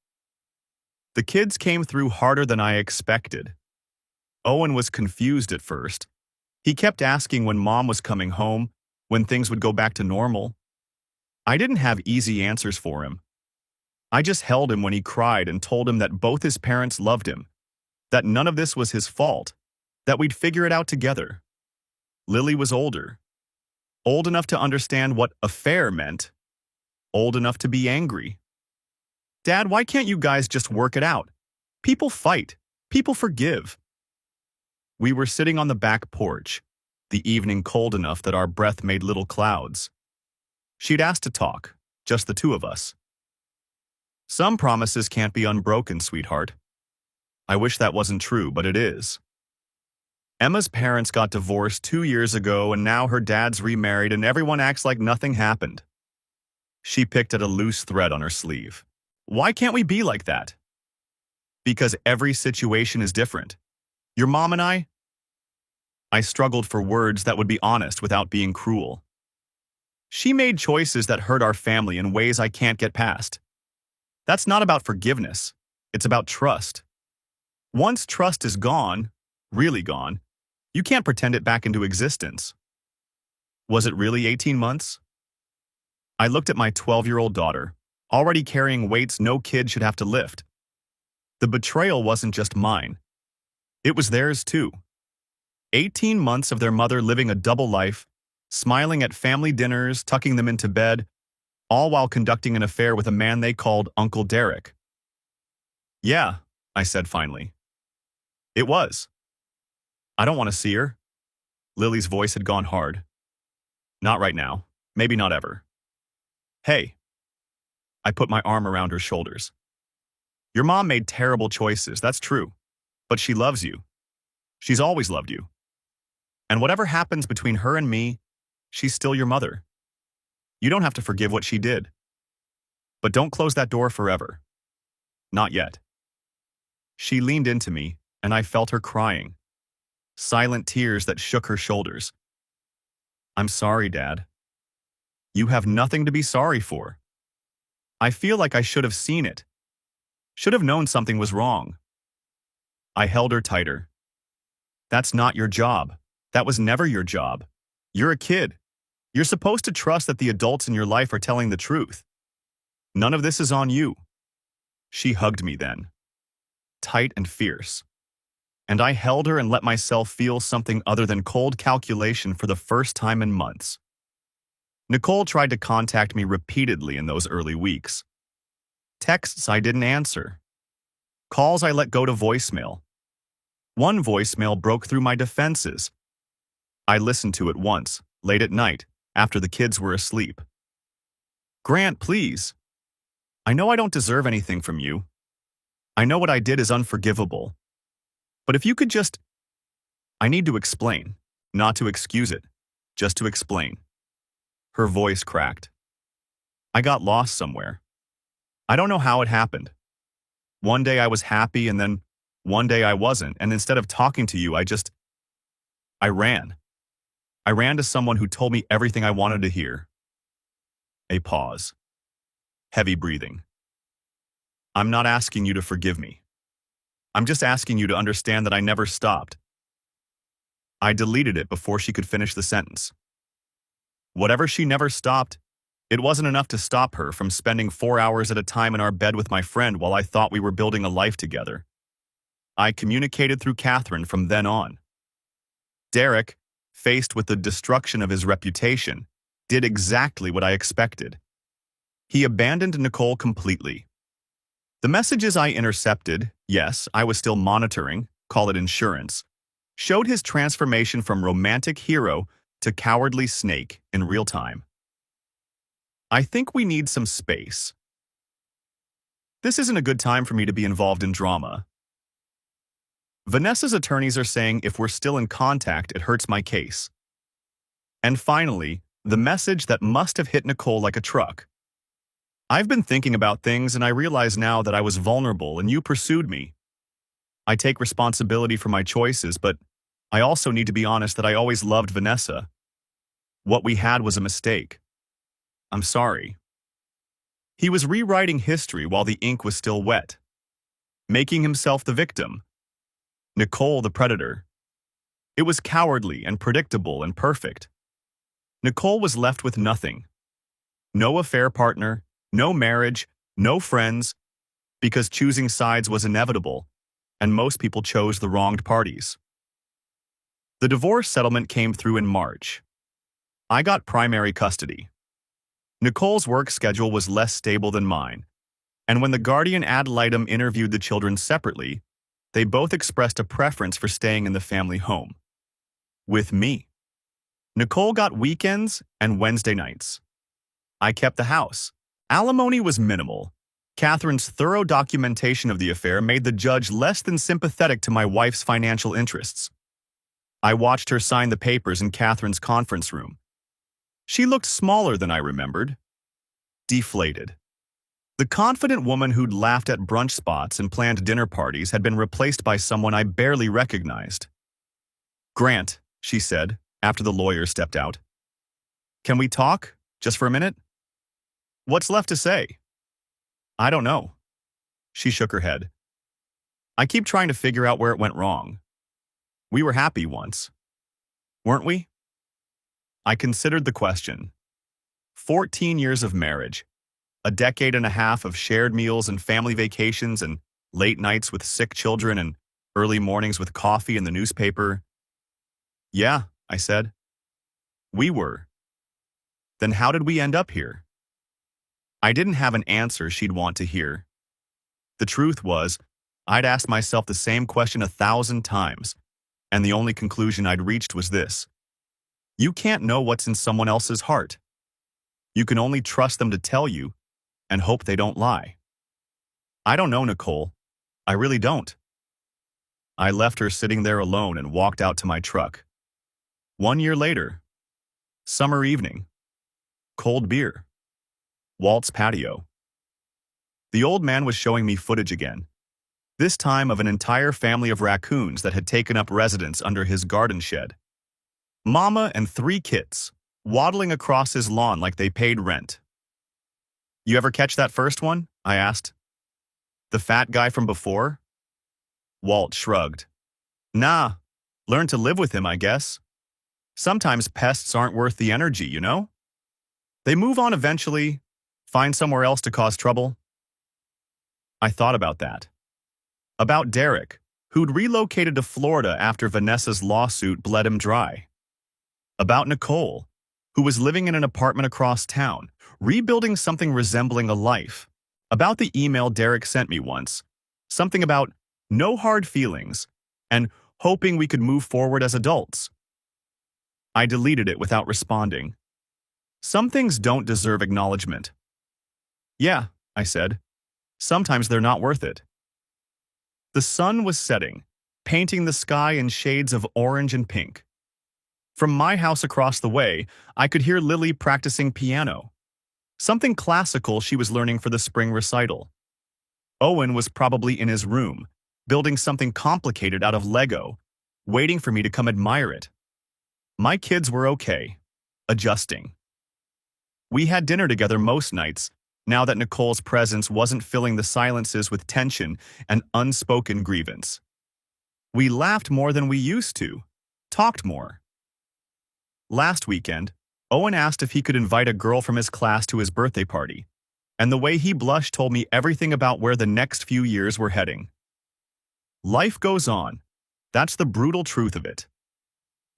The kids came through harder than I expected. Owen was confused at first. He kept asking when Mom was coming home, when things would go back to normal. I didn't have easy answers for him. I just held him when he cried and told him that both his parents loved him, that none of this was his fault, that we'd figure it out together. Lily was older. Old enough to understand what affair meant. Old enough to be angry. Dad, why can't you guys just work it out? People fight. People forgive. We were sitting on the back porch, the evening cold enough that our breath made little clouds. She'd asked to talk, just the two of us. Some promises can't be unbroken, sweetheart. I wish that wasn't true, but it is. Emma's parents got divorced 2 years ago, and now her dad's remarried, and everyone acts like nothing happened. She picked at a loose thread on her sleeve. Why can't we be like that? Because every situation is different. Your mom and I struggled for words that would be honest without being cruel. She made choices that hurt our family in ways I can't get past. That's not about forgiveness. It's about trust. Once trust is gone, really gone, you can't pretend it back into existence. Was it really 18 months? I looked at my 12-year-old daughter, already carrying weights no kid should have to lift. The betrayal wasn't just mine. It was theirs too. 18 months of their mother living a double life, smiling at family dinners, tucking them into bed, all while conducting an affair with a man they called Uncle Derek. Yeah, I said finally. It was. I don't want to see her. Lily's voice had gone hard. Not right now. Maybe not ever. Hey. I put my arm around her shoulders. Your mom made terrible choices, that's true. But she loves you. She's always loved you. And whatever happens between her and me, she's still your mother. You don't have to forgive what she did. But don't close that door forever. Not yet. She leaned into me, and I felt her crying. Silent tears that shook her shoulders. I'm sorry, Dad. You have nothing to be sorry for. I feel like I should have seen it. Should have known something was wrong. I held her tighter. That's not your job. That was never your job. You're a kid. You're supposed to trust that the adults in your life are telling the truth. None of this is on you. She hugged me then, tight and fierce. And I held her and let myself feel something other than cold calculation for the first time in months. Nicole tried to contact me repeatedly in those early weeks. Texts I didn't answer. Calls I let go to voicemail. One voicemail broke through my defenses. I listened to it once, late at night, after the kids were asleep. Grant, please. I know I don't deserve anything from you. I know what I did is unforgivable. But if you could just... I need to explain, not to excuse it, just to explain. Her voice cracked. I got lost somewhere. I don't know how it happened. One day I was happy and then one day I wasn't, and instead of talking to you, I ran. I ran to someone who told me everything I wanted to hear. A pause. Heavy breathing. I'm not asking you to forgive me. I'm just asking you to understand that I never stopped. I deleted it before she could finish the sentence. Whatever she never stopped, it wasn't enough to stop her from spending 4 hours at a time in our bed with my friend while I thought we were building a life together. I communicated through Catherine from then on. Derek, faced with the destruction of his reputation, did exactly what I expected. He abandoned Nicole completely. The messages I intercepted, yes, I was still monitoring, call it insurance, showed his transformation from romantic hero to cowardly snake in real time. I think we need some space. This isn't a good time for me to be involved in drama. Vanessa's attorneys are saying if we're still in contact, it hurts my case. And finally, the message that must have hit Nicole like a truck. I've been thinking about things and I realize now that I was vulnerable and you pursued me. I take responsibility for my choices, but I also need to be honest that I always loved Vanessa. What we had was a mistake. I'm sorry. He was rewriting history while the ink was still wet, making himself the victim, Nicole the predator. It was cowardly and predictable and perfect. Nicole was left with nothing. No affair partner, no marriage, no friends, because choosing sides was inevitable, and most people chose the wronged parties. The divorce settlement came through in March. I got primary custody. Nicole's work schedule was less stable than mine, and when the guardian ad litem interviewed the children separately, they both expressed a preference for staying in the family home. With me. Nicole got weekends and Wednesday nights. I kept the house. Alimony was minimal. Catherine's thorough documentation of the affair made the judge less than sympathetic to my wife's financial interests. I watched her sign the papers in Catherine's conference room. She looked smaller than I remembered. Deflated. The confident woman who'd laughed at brunch spots and planned dinner parties had been replaced by someone I barely recognized. "Grant," she said, after the lawyer stepped out. "Can we talk, just for a minute?" "What's left to say?" "I don't know." She shook her head. "I keep trying to figure out where it went wrong. We were happy once. Weren't we?" I considered the question. 14 years of marriage, a decade and a half of shared meals and family vacations and late nights with sick children and early mornings with coffee and the newspaper. "Yeah," I said. "We were." "Then how did we end up here?" I didn't have an answer she'd want to hear. The truth was, I'd asked myself the same question 1,000 times, and the only conclusion I'd reached was this. You can't know what's in someone else's heart. You can only trust them to tell you and hope they don't lie. I don't know, Nicole. I really don't. I left her sitting there alone and walked out to my truck. 1 year later, summer evening, cold beer, Walt's patio. The old man was showing me footage again, this time of an entire family of raccoons that had taken up residence under his garden shed. Mama and 3 kids, waddling across his lawn like they paid rent. "You ever catch that first one?" I asked. "The fat guy from before?" Walt shrugged. "Nah, learn to live with him, I guess. Sometimes pests aren't worth the energy, you know? They move on eventually, find somewhere else to cause trouble." I thought about that. About Derek, who'd relocated to Florida after Vanessa's lawsuit bled him dry. About Nicole, who was living in an apartment across town, rebuilding something resembling a life. About the email Derek sent me once, something about no hard feelings and hoping we could move forward as adults. I deleted it without responding. Some things don't deserve acknowledgement. "Yeah," I said. "Sometimes they're not worth it." The sun was setting, painting the sky in shades of orange and pink. From my house across the way, I could hear Lily practicing piano. Something classical she was learning for the spring recital. Owen was probably in his room, building something complicated out of Lego, waiting for me to come admire it. My kids were okay, adjusting. We had dinner together most nights, now that Nicole's presence wasn't filling the silences with tension and unspoken grievance. We laughed more than we used to, talked more. Last weekend, Owen asked if he could invite a girl from his class to his birthday party, and the way he blushed told me everything about where the next few years were heading. Life goes on. That's the brutal truth of it.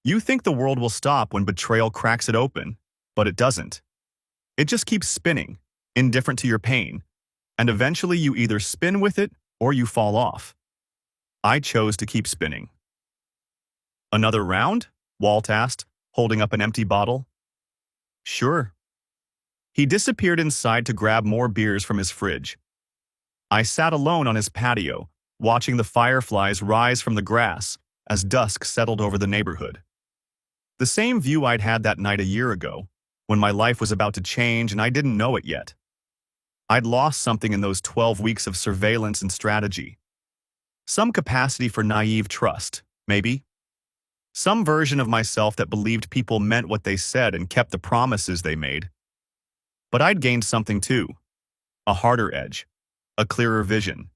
You think the world will stop when betrayal cracks it open, but it doesn't. It just keeps spinning, indifferent to your pain, and eventually you either spin with it or you fall off. I chose to keep spinning. Another round? Walt asked, holding up an empty bottle. Sure. He disappeared inside to grab more beers from his fridge. I sat alone on his patio, watching the fireflies rise from the grass as dusk settled over the neighborhood. The same view I'd had that night a year ago, when my life was about to change and I didn't know it yet. I'd lost something in those 12 weeks of surveillance and strategy. Some capacity for naive trust, maybe. Some version of myself that believed people meant what they said and kept the promises they made. But I'd gained something too. A harder edge. A clearer vision.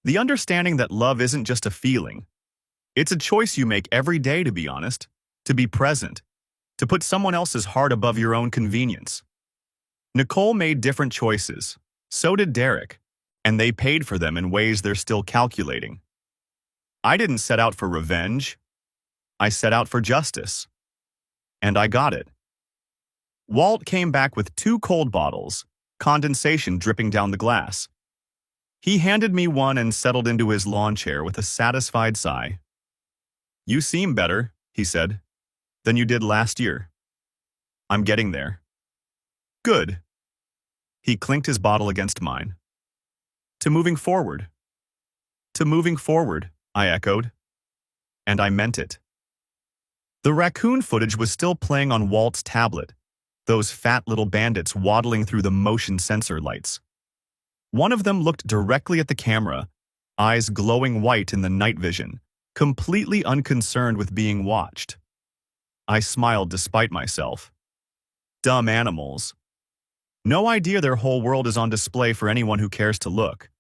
The understanding that love isn't just a feeling. It's a choice you make every day, to be honest. To be present. To put someone else's heart above your own convenience. Nicole made different choices. So did Derek. And they paid for them in ways they're still calculating. I didn't set out for revenge. I set out for justice. And I got it. Walt came back with 2 cold bottles, condensation dripping down the glass. He handed me one and settled into his lawn chair with a satisfied sigh. You seem better, he said, than you did last year. I'm getting there. Good. He clinked his bottle against mine. To moving forward. To moving forward, I echoed. And I meant it. The raccoon footage was still playing on Walt's tablet, those fat little bandits waddling through the motion sensor lights. One of them looked directly at the camera, eyes glowing white in the night vision, completely unconcerned with being watched. I smiled despite myself. Dumb animals. No idea their whole world is on display for anyone who cares to look.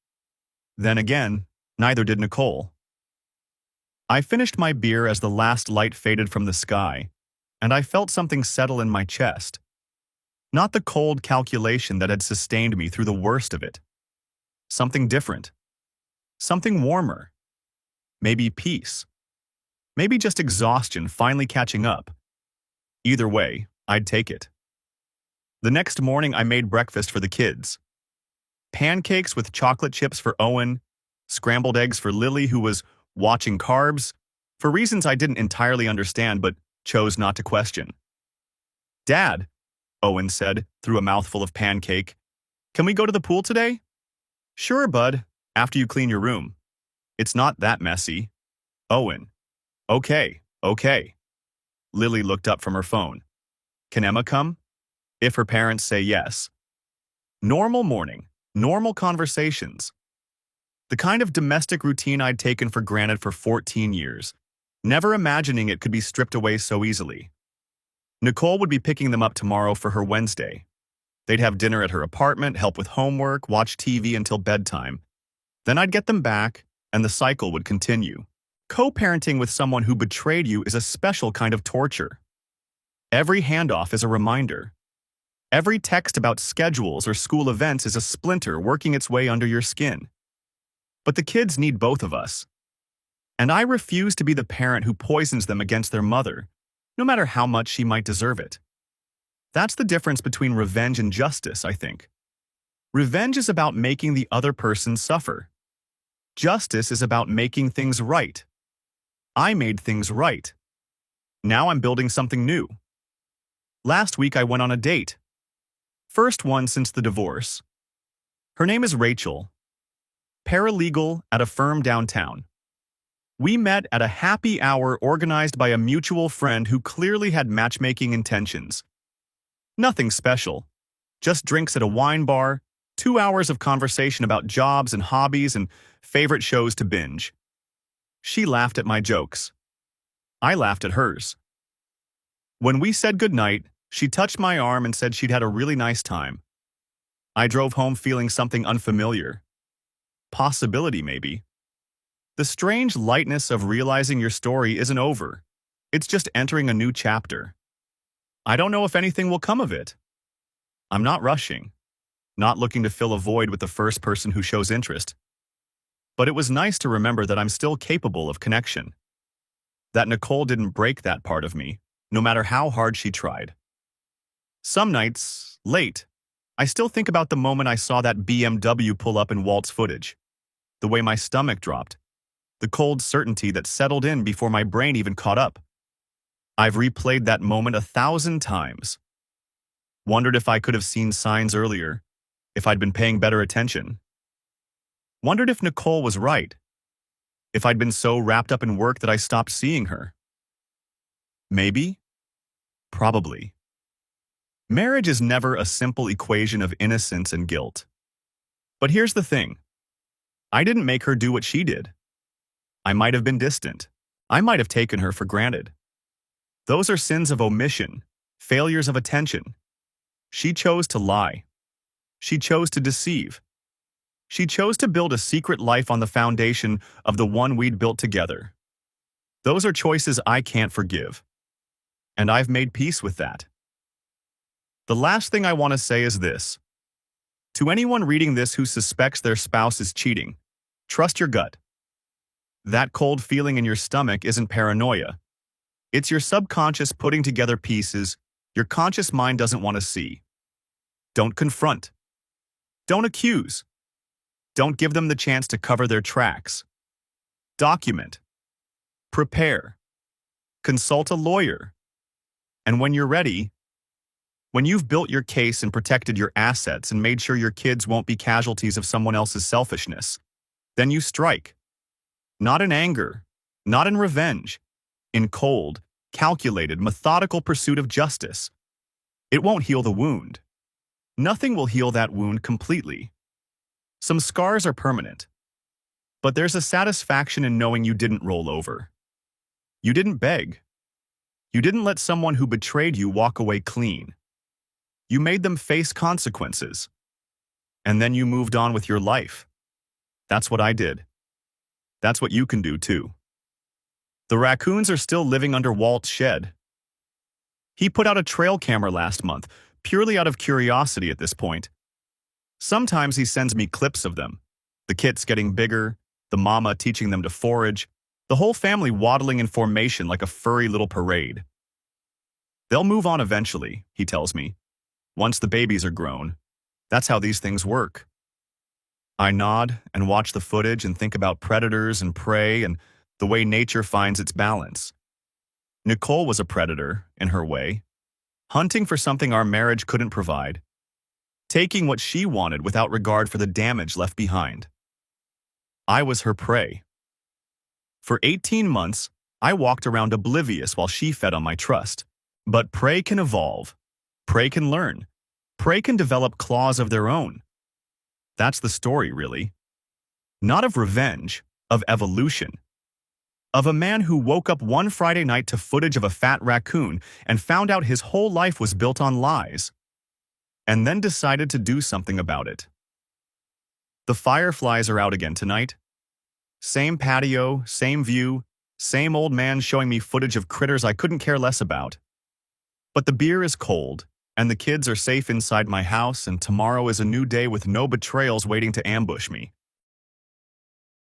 Then again, neither did Nicole. I finished my beer as the last light faded from the sky, and I felt something settle in my chest. Not the cold calculation that had sustained me through the worst of it. Something different. Something warmer. Maybe peace. Maybe just exhaustion finally catching up. Either way, I'd take it. The next morning I made breakfast for the kids. Pancakes with chocolate chips for Owen, scrambled eggs for Lily, who was watching carbs, for reasons I didn't entirely understand but chose not to question. Dad, Owen said through a mouthful of pancake, can we go to the pool today? Sure, bud, after you clean your room. It's not that messy. Owen. Okay. Lily looked up from her phone. Can Emma come? If her parents say yes. Normal morning, normal conversations. The kind of domestic routine I'd taken for granted for 14 years, never imagining it could be stripped away so easily. Nicole would be picking them up tomorrow for her Wednesday. They'd have dinner at her apartment, help with homework, watch TV until bedtime. Then I'd get them back, and the cycle would continue. Co-parenting with someone who betrayed you is a special kind of torture. Every handoff is a reminder. Every text about schedules or school events is a splinter working its way under your skin. But the kids need both of us. And I refuse to be the parent who poisons them against their mother, no matter how much she might deserve it. That's the difference between revenge and justice, I think. Revenge is about making the other person suffer. Justice is about making things right. I made things right. Now I'm building something new. Last week I went on a date. First one since the divorce. Her name is Rachel. Paralegal at a firm downtown. We met at a happy hour organized by a mutual friend who clearly had matchmaking intentions. Nothing special. Just drinks at a wine bar, 2 hours of conversation about jobs and hobbies and favorite shows to binge. She laughed at my jokes. I laughed at hers. When we said goodnight, she touched my arm and said she'd had a really nice time. I drove home feeling something unfamiliar. Possibility, maybe. The strange lightness of realizing your story isn't over. It's just entering a new chapter. I don't know if anything will come of it. I'm not rushing, not looking to fill a void with the first person who shows interest. But it was nice to remember that I'm still capable of connection. That Nicole didn't break that part of me, no matter how hard she tried. Some nights, late, I still think about the moment I saw that BMW pull up in Walt's footage. The way my stomach dropped. The cold certainty that settled in before my brain even caught up. I've replayed that moment 1,000 times. Wondered if I could have seen signs earlier, if I'd been paying better attention. Wondered if Nicole was right, if I'd been so wrapped up in work that I stopped seeing her. Maybe? Probably. Marriage is never a simple equation of innocence and guilt. But here's the thing. I didn't make her do what she did. I might have been distant. I might have taken her for granted. Those are sins of omission, failures of attention. She chose to lie. She chose to deceive. She chose to build a secret life on the foundation of the one we'd built together. Those are choices I can't forgive. And I've made peace with that. The last thing I want to say is this. To anyone reading this who suspects their spouse is cheating, trust your gut. That cold feeling in your stomach isn't paranoia. It's your subconscious putting together pieces your conscious mind doesn't want to see. Don't confront. Don't accuse. Don't give them the chance to cover their tracks. Document. Prepare. Consult a lawyer. And when you're ready, when you've built your case and protected your assets and made sure your kids won't be casualties of someone else's selfishness, then you strike. Not in anger, not in revenge, in cold, calculated, methodical pursuit of justice. It won't heal the wound. Nothing will heal that wound completely. Some scars are permanent. But there's a satisfaction in knowing you didn't roll over. You didn't beg. You didn't let someone who betrayed you walk away clean. You made them face consequences. And then you moved on with your life. That's what I did. That's what you can do too. The raccoons are still living under Walt's shed. He put out a trail camera last month, purely out of curiosity at this point. Sometimes he sends me clips of them. The kits getting bigger, the mama teaching them to forage, the whole family waddling in formation like a furry little parade. They'll move on eventually, he tells me. Once the babies are grown. That's how these things work. I nod and watch the footage and think about predators and prey and the way nature finds its balance. Nicole was a predator, in her way, hunting for something our marriage couldn't provide, taking what she wanted without regard for the damage left behind. I was her prey. For 18 months, I walked around oblivious while she fed on my trust. But prey can evolve. Prey can learn. Prey can develop claws of their own. That's the story, really. Not of revenge, of evolution. Of a man who woke up one Friday night to footage of a fat raccoon and found out his whole life was built on lies. And then decided to do something about it. The fireflies are out again tonight. Same patio, same view, same old man showing me footage of critters I couldn't care less about. But the beer is cold, and the kids are safe inside my house, and tomorrow is a new day with no betrayals waiting to ambush me.